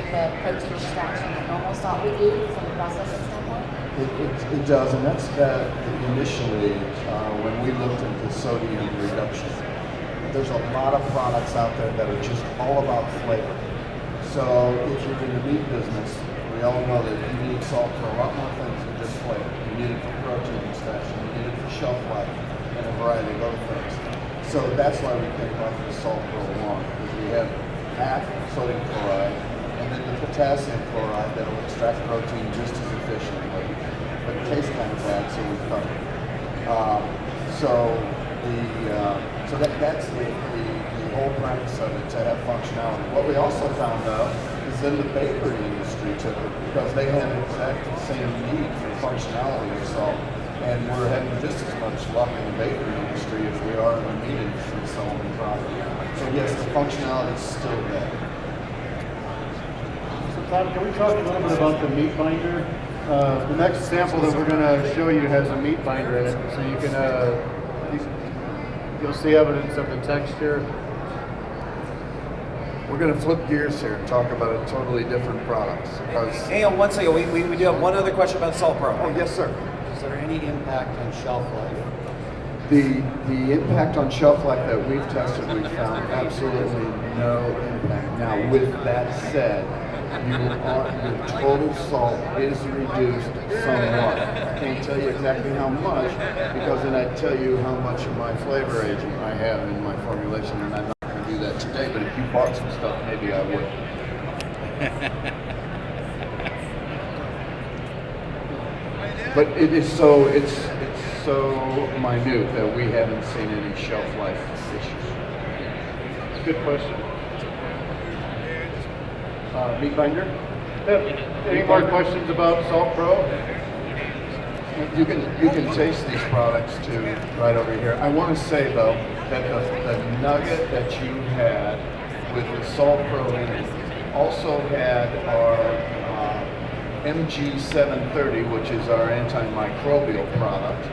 with the protein extraction that normal salt would do from a processing standpoint? It does, and that's that initially when we looked into sodium reduction. There's a lot of products out there that are just all about flavor. So if you're in the meat business, we all know that you need salt for a lot more things than just flavor. You need it for protein extraction, you need it for shelf life, and a variety of other things. So that's why we came up with Salt Pro 1, because we have half sodium chloride and then the potassium chloride that will extract protein just as efficiently, but it tastes kind of bad, so we cut it. That's the whole premise of it, to have functionality. What we also found out is in the bakery industry took it, because they have exactly the same need for functionality of salt, and we're having just as much luck in the bakery industry as we are in the meat industry selling the product. So yes, the functionality is still there. So Todd, can we talk a little bit about the meat binder? The next sample that we're going to show you has a meat binder in it, so you can you'll see evidence of the texture. We're going to flip gears here and talk about a totally different product. Hang on one second, we do have one other question about Salt Pro. Oh, yes, sir. Is there any impact on shelf life? The impact on shelf life that we've tested, we found absolutely no impact. Now, with that said, your total salt is reduced somewhat. I can't tell you exactly how much, because then I'd tell you how much of my flavor agent I have in my formulation, and I'm not going to do that today, but if you bought some stuff, maybe I would. But it's so minute that we haven't seen any shelf life issues. Good question. Meatbinder? Any more questions about Salt Pro? You can taste these products too, right over here. I want to say though that the nugget that you had with the Salt Pro in it also had our MG730, which is our antimicrobial product,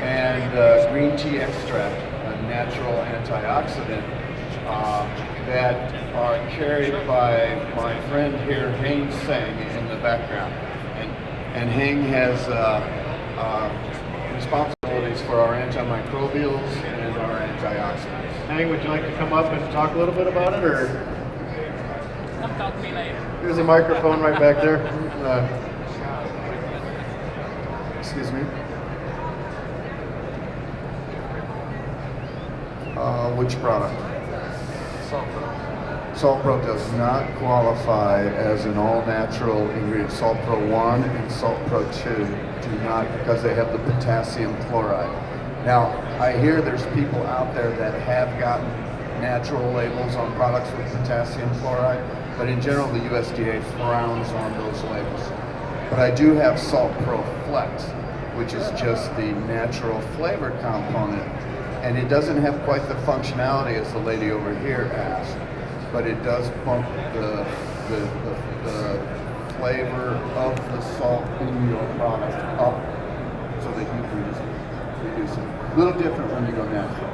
and green tea extract, a natural antioxidant that are carried by my friend here, Hang Seng, in the background. And Hang has responsibilities for our antimicrobials and our antioxidants. Hang, would you like to come up and talk a little bit about it, or? Come talk to me later. There's a microphone right back there. Excuse me. Which product? Salt Pro. Salt Pro does not qualify as an all-natural ingredient. Salt Pro 1 and Salt Pro 2 do not, because they have the potassium chloride. Now, I hear there's people out there that have gotten natural labels on products with potassium chloride, but in general, the USDA frowns on those labels. But I do have Salt Pro Flex, which is just the natural flavor component, and it doesn't have quite the functionality as the lady over here asked, but it does bump the flavor of the salt in your product up so that you can reduce it. A little different when you go natural.